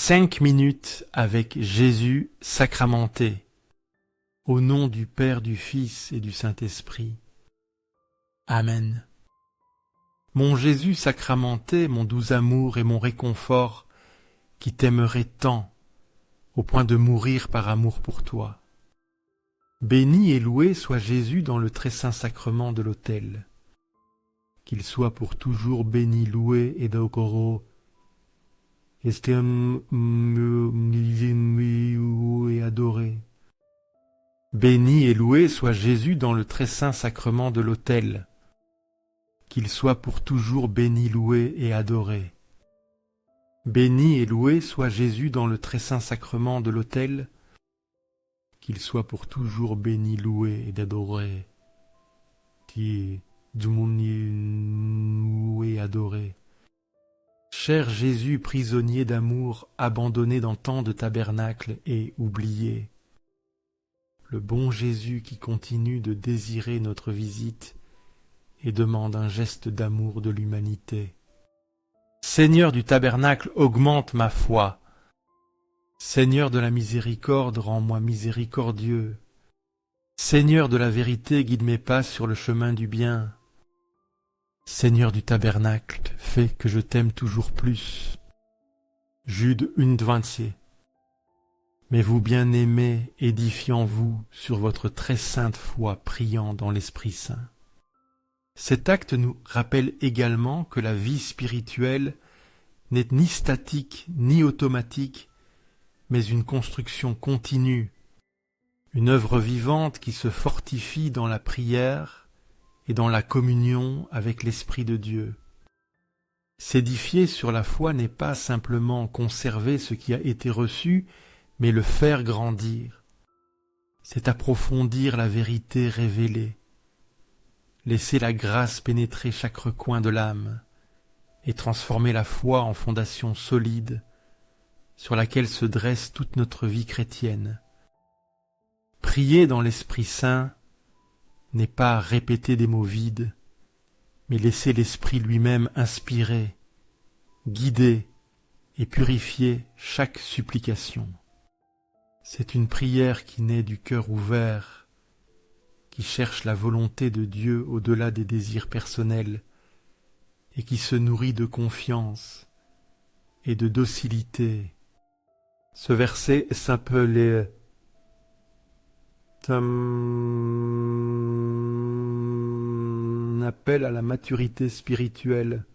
5 minutes avec Jésus sacramenté. Au nom du Père, du Fils et du Saint-Esprit. Amen. Mon Jésus sacramenté, mon doux amour et mon réconfort, qui t'aimerait tant, au point de mourir par amour pour toi. Béni et loué soit Jésus dans le très saint sacrement de l'autel. Qu'il soit pour toujours béni, loué et adoré. Et adoré. Béni et loué soit Jésus dans le très saint sacrement de l'autel. Qu'il soit pour toujours béni, loué et adoré. Béni et loué soit Jésus dans le très saint sacrement de l'autel. Qu'il soit pour toujours béni, loué et adoré. Et adoré. Cher Jésus, prisonnier d'amour, abandonné dans tant de tabernacles et oublié. Le bon Jésus qui continue de désirer notre visite et demande un geste d'amour de l'humanité. Seigneur du tabernacle, augmente ma foi. Seigneur de la miséricorde, rends-moi miséricordieux. Seigneur de la vérité, guide mes pas sur le chemin du bien. Seigneur du tabernacle, fais que je t'aime toujours plus. Jude 1:20. Mais vous bien-aimés, édifiant-vous sur votre très sainte foi, priant dans l'Esprit Saint. Cet acte nous rappelle également que la vie spirituelle n'est ni statique ni automatique, mais une construction continue, une œuvre vivante qui se fortifie dans la prière et dans la communion avec l'Esprit de Dieu. S'édifier sur la foi n'est pas simplement conserver ce qui a été reçu, mais le faire grandir. C'est approfondir la vérité révélée, laisser la grâce pénétrer chaque recoin de l'âme et transformer la foi en fondation solide sur laquelle se dresse toute notre vie chrétienne. Prier dans l'Esprit Saint n'est pas répéter des mots vides, mais laisser l'Esprit lui-même inspirer, guider et purifier chaque supplication. C'est une prière qui naît du cœur ouvert, qui cherche la volonté de Dieu au-delà des désirs personnels et qui se nourrit de confiance et de docilité. Ce verset s'appelait un appel à la maturité spirituelle,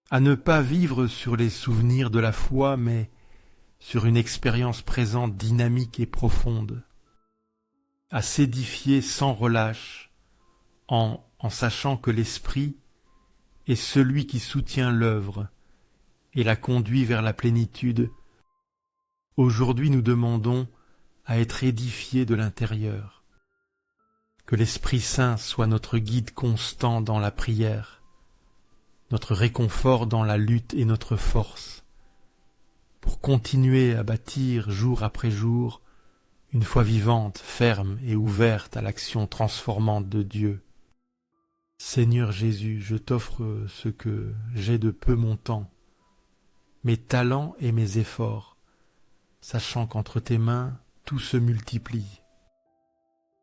à ne pas vivre sur les souvenirs de la foi, mais sur une expérience présente dynamique et profonde, à s'édifier sans relâche, en sachant que l'Esprit est celui qui soutient l'œuvre et la conduit vers la plénitude. Aujourd'hui, nous demandons à être édifiés de l'intérieur. Que l'Esprit Saint soit notre guide constant dans la prière, notre réconfort dans la lutte et notre force, pour continuer à bâtir jour après jour une foi vivante, ferme et ouverte à l'action transformante de Dieu. Seigneur Jésus, je t'offre ce que j'ai de peu mon temps, mes talents et mes efforts, sachant qu'entre tes mains, tout se multiplie.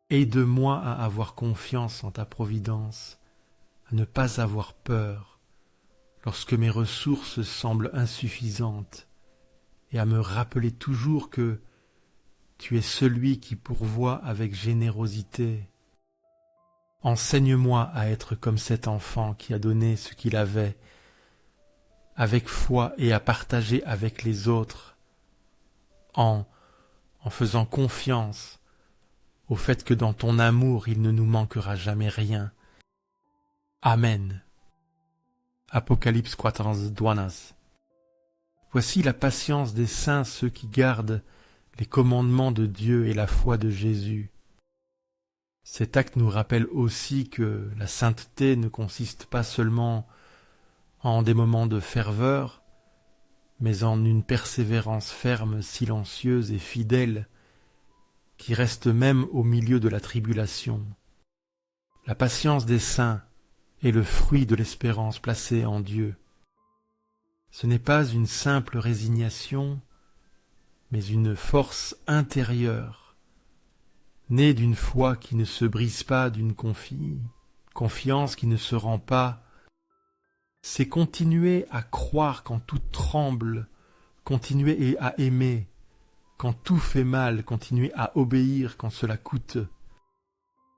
Aide-moi à avoir confiance en ta providence, à ne pas avoir peur lorsque mes ressources semblent insuffisantes et à me rappeler toujours que tu es celui qui pourvoit avec générosité. Enseigne-moi à être comme cet enfant qui a donné ce qu'il avait, avec foi et à partager avec les autres, en faisant confiance au fait que dans ton amour il ne nous manquera jamais rien. Amen. Apocalypse 14:12. Voici la patience des saints, ceux qui gardent les commandements de Dieu et la foi de Jésus. Cet acte nous rappelle aussi que la sainteté ne consiste pas seulement en des moments de ferveur, mais en une persévérance ferme, silencieuse et fidèle, qui reste même au milieu de la tribulation. La patience des saints est le fruit de l'espérance placée en Dieu. Ce n'est pas une simple résignation, mais une force intérieure, née d'une foi qui ne se brise pas, d'une confiance qui ne se rend pas. C'est continuer à croire quand tout tremble, continuer à aimer quand tout fait mal, continuer à obéir quand cela coûte.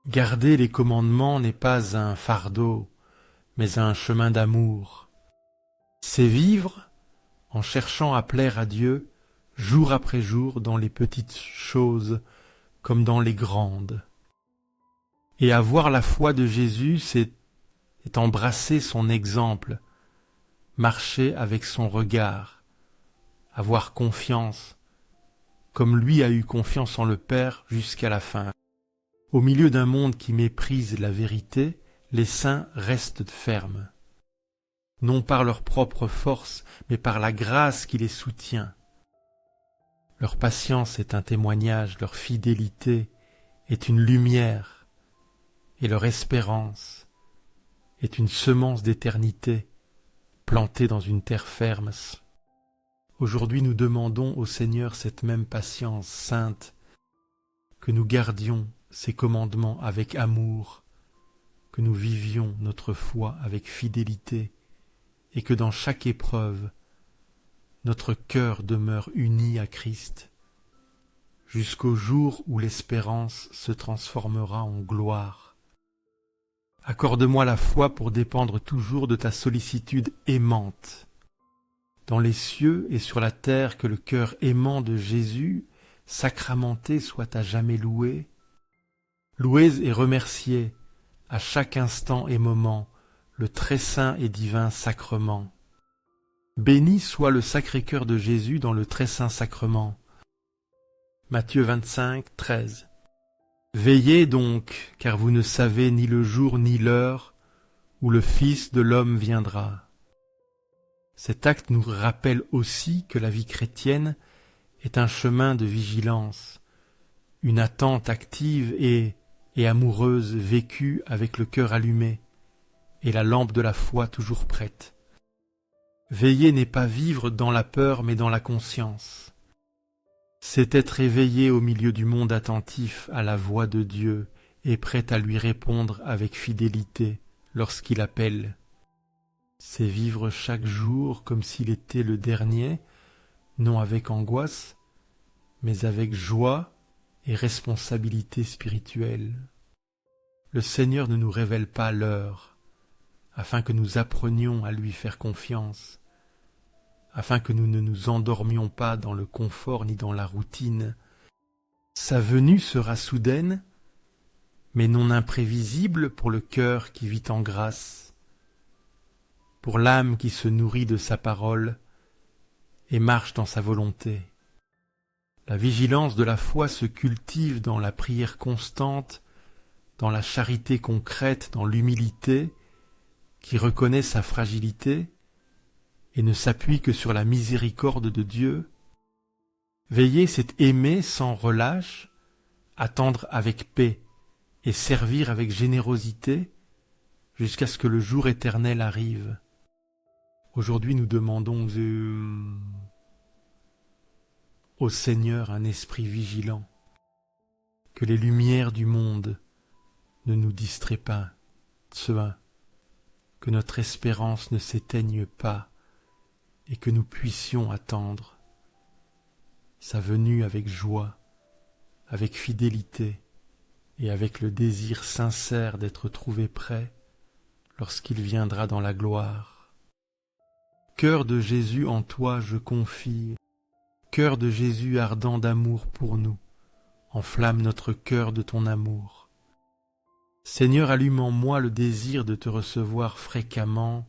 Garder les commandements n'est pas un fardeau, mais un chemin d'amour. C'est vivre en cherchant à plaire à Dieu jour après jour dans les petites choses comme dans les grandes. Et avoir la foi de Jésus, c'est embrasser son exemple, marcher avec son regard, avoir confiance, comme lui a eu confiance en le Père jusqu'à la fin. Au milieu d'un monde qui méprise la vérité, les saints restent fermes, non par leur propre force, mais par la grâce qui les soutient. Leur patience est un témoignage, leur fidélité est une lumière, et leur espérance est une semence d'éternité plantée dans une terre ferme. Aujourd'hui, nous demandons au Seigneur cette même patience sainte, que nous gardions ses commandements avec amour, que nous vivions notre foi avec fidélité, et que dans chaque épreuve, notre cœur demeure uni à Christ, jusqu'au jour où l'espérance se transformera en gloire. Accorde-moi la foi pour dépendre toujours de ta sollicitude aimante. Dans les cieux et sur la terre, que le cœur aimant de Jésus, sacramenté, soit à jamais loué, loué et remercié à chaque instant et moment le très saint et divin sacrement. Béni soit le Sacré-Cœur de Jésus dans le très saint sacrement. Matthieu 25, 13. Veillez donc, car vous ne savez ni le jour ni l'heure où le Fils de l'homme viendra. Cet acte nous rappelle aussi que la vie chrétienne est un chemin de vigilance, une attente active et amoureuse vécue avec le cœur allumé et la lampe de la foi toujours prête. Veiller n'est pas vivre dans la peur mais dans la conscience. C'est être éveillé au milieu du monde attentif à la voix de Dieu et prêt à lui répondre avec fidélité lorsqu'il appelle. C'est vivre chaque jour comme s'il était le dernier, non avec angoisse, mais avec joie et responsabilité spirituelle. Le Seigneur ne nous révèle pas l'heure, afin que nous apprenions à lui faire confiance, afin que nous ne nous endormions pas dans le confort ni dans la routine. Sa venue sera soudaine, mais non imprévisible pour le cœur qui vit en grâce, pour l'âme qui se nourrit de sa parole et marche dans sa volonté. La vigilance de la foi se cultive dans la prière constante, dans la charité concrète, dans l'humilité, qui reconnaît sa fragilité et ne s'appuie que sur la miséricorde de Dieu. Veiller, c'est aimer sans relâche, attendre avec paix et servir avec générosité jusqu'à ce que le jour éternel arrive. Aujourd'hui, nous demandons au Seigneur un esprit vigilant, que les lumières du monde ne nous distraient pas, que notre espérance ne s'éteigne pas et que nous puissions attendre sa venue avec joie, avec fidélité et avec le désir sincère d'être trouvé prêt lorsqu'il viendra dans la gloire. Cœur de Jésus, en toi je confie, cœur de Jésus ardent d'amour pour nous, enflamme notre cœur de ton amour. Seigneur, allume en moi le désir de te recevoir fréquemment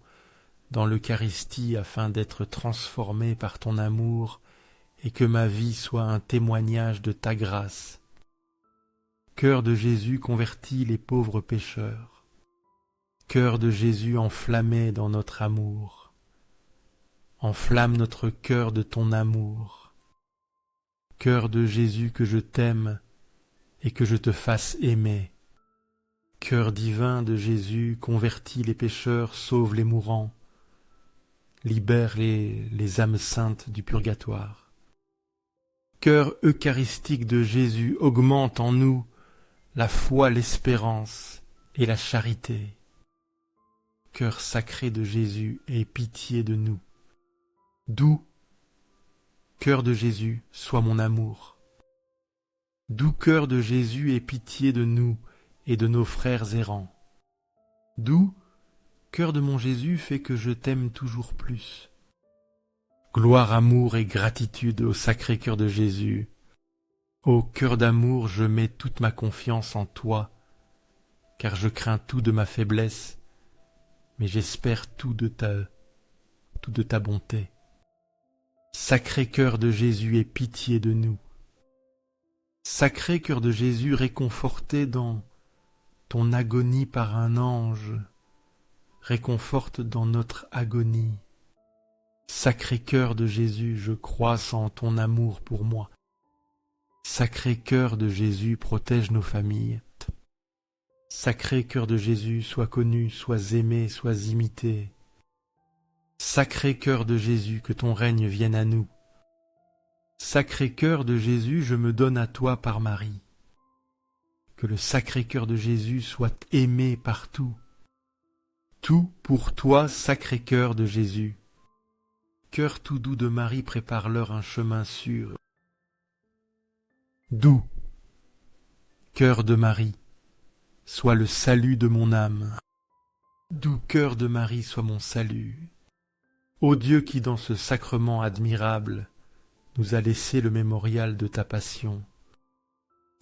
dans l'Eucharistie afin d'être transformé par ton amour et que ma vie soit un témoignage de ta grâce. Cœur de Jésus, convertis les pauvres pécheurs. Cœur de Jésus enflammé dans notre amour. Enflamme notre cœur de ton amour. Cœur de Jésus, que je t'aime et que je te fasse aimer. Cœur divin de Jésus, convertis les pécheurs, sauve les mourants. libère les âmes saintes du purgatoire. Cœur eucharistique de Jésus, augmente en nous la foi, l'espérance et la charité. Cœur sacré de Jésus, aie pitié de nous. Doux cœur de Jésus, sois mon amour. Doux cœur de Jésus, aie pitié de nous et de nos frères errants. Doux cœur de mon Jésus, fais que je t'aime toujours plus. Gloire, amour et gratitude au sacré cœur de Jésus. Ô cœur d'amour, je mets toute ma confiance en toi, car je crains tout de ma faiblesse, mais j'espère tout de ta bonté. Sacré cœur de Jésus, aie pitié de nous. Sacré cœur de Jésus, réconforté dans ton agonie par un ange, réconforte dans notre agonie. Sacré cœur de Jésus, je crois en ton amour pour moi. Sacré cœur de Jésus, protège nos familles. Sacré cœur de Jésus, sois connu, sois aimé, sois imité. Sacré cœur de Jésus, que ton règne vienne à nous. Sacré cœur de Jésus, je me donne à toi par Marie. Que le sacré cœur de Jésus soit aimé partout. Tout pour toi, sacré cœur de Jésus. Cœur tout doux de Marie, prépare-leur un chemin sûr. Doux cœur de Marie, sois le salut de mon âme. Doux cœur de Marie, sois mon salut. Ô Dieu qui dans ce sacrement admirable nous a laissé le mémorial de ta passion,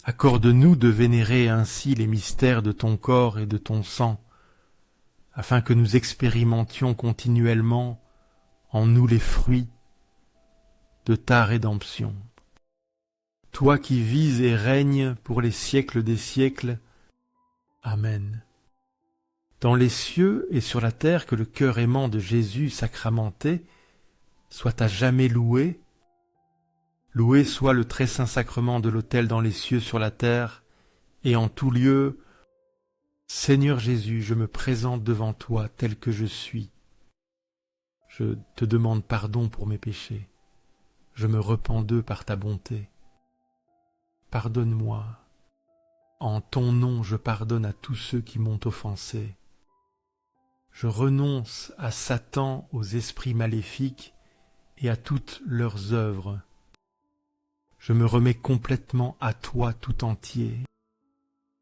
accorde-nous de vénérer ainsi les mystères de ton corps et de ton sang, afin que nous expérimentions continuellement en nous les fruits de ta rédemption. Toi qui vis et règnes pour les siècles des siècles. Amen. Dans les cieux et sur la terre, que le cœur aimant de Jésus sacramenté soit à jamais loué. Loué soit le très saint sacrement de l'autel dans les cieux sur la terre, et en tout lieu. Seigneur Jésus, je me présente devant toi tel que je suis. Je te demande pardon pour mes péchés. Je me repens d'eux par ta bonté. Pardonne-moi. En ton nom, je pardonne à tous ceux qui m'ont offensé. Je renonce à Satan, aux esprits maléfiques et à toutes leurs œuvres. Je me remets complètement à toi tout entier.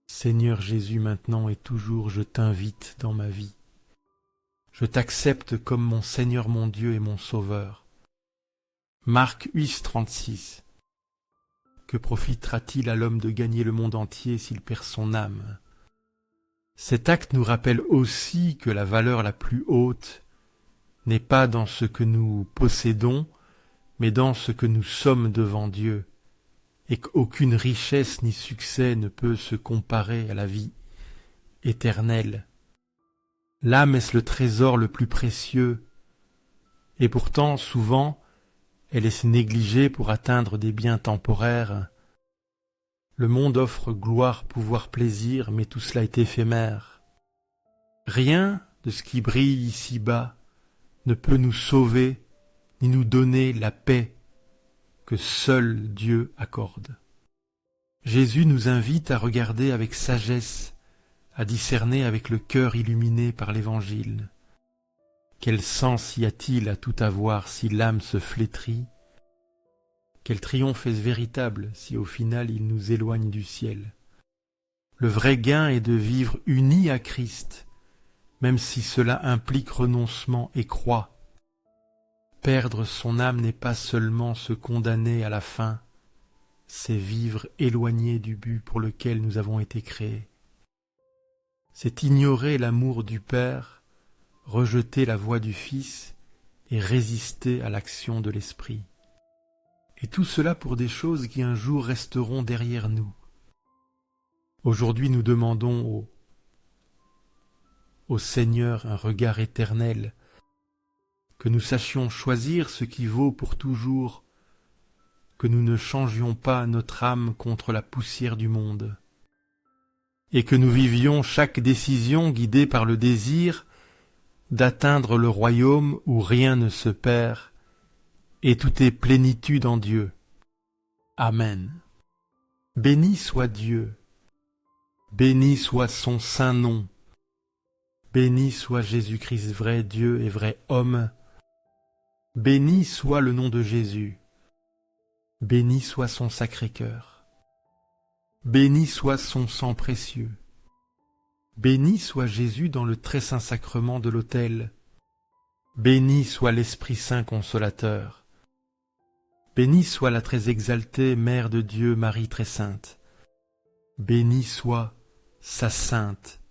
Seigneur Jésus, maintenant et toujours, je t'invite dans ma vie. Je t'accepte comme mon Seigneur, mon Dieu et mon Sauveur. Marc 8,36. Que profitera-t-il à l'homme de gagner le monde entier s'il perd son âme? Cet acte nous rappelle aussi que la valeur la plus haute n'est pas dans ce que nous possédons, mais dans ce que nous sommes devant Dieu, et qu'aucune richesse ni succès ne peut se comparer à la vie éternelle. L'âme est le trésor le plus précieux, et pourtant, souvent, elle est négligée pour atteindre des biens temporaires. Le monde offre gloire, pouvoir, plaisir, mais tout cela est éphémère. Rien de ce qui brille ici-bas ne peut nous sauver ni nous donner la paix que seul Dieu accorde. Jésus nous invite à regarder avec sagesse, à discerner avec le cœur illuminé par l'Évangile. Quel sens y a-t-il à tout avoir si l'âme se flétrit? Quel triomphe est-ce véritable si au final il nous éloigne du ciel? Le vrai gain est de vivre unis à Christ, même si cela implique renoncement et croix. Perdre son âme n'est pas seulement se condamner à la fin, c'est vivre éloigné du but pour lequel nous avons été créés. C'est ignorer l'amour du Père, rejeter la voix du Fils et résister à l'action de l'Esprit. Et tout cela pour des choses qui un jour resteront derrière nous. Aujourd'hui, nous demandons au Seigneur un regard éternel, que nous sachions choisir ce qui vaut pour toujours, que nous ne changions pas notre âme contre la poussière du monde, et que nous vivions chaque décision guidée par le désir d'atteindre le royaume où rien ne se perd et tout est plénitude en Dieu. Amen. Béni soit Dieu, béni soit son saint nom, béni soit Jésus-Christ vrai Dieu et vrai homme, béni soit le nom de Jésus, béni soit son Sacré-Cœur, béni soit son sang précieux, béni soit Jésus dans le très saint sacrement de l'autel, béni soit l'Esprit Saint Consolateur, béni soit la très exaltée Mère de Dieu, Marie très sainte, béni soit sa sainte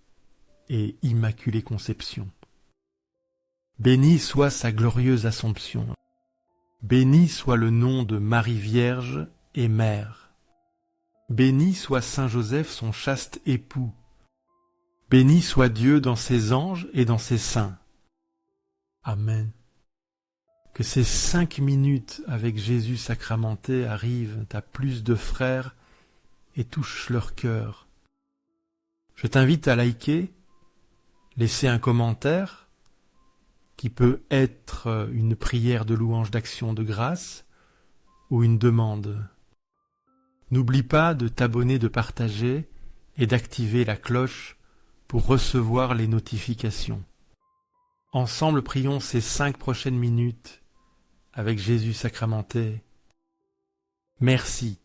et immaculée conception, béni soit sa glorieuse Assomption, béni soit le nom de Marie Vierge et Mère, béni soit Saint Joseph son chaste époux, béni soit Dieu dans ses anges et dans ses saints. Amen. Que ces 5 minutes avec Jésus sacramenté arrivent à plus de frères et touchent leur cœur. Je t'invite à liker, laisser un commentaire qui peut être une prière de louange d'action de grâce ou une demande. N'oublie pas de t'abonner, de partager et d'activer la cloche pour recevoir les notifications. Ensemble, prions ces 5 prochaines minutes avec Jésus sacramenté. Merci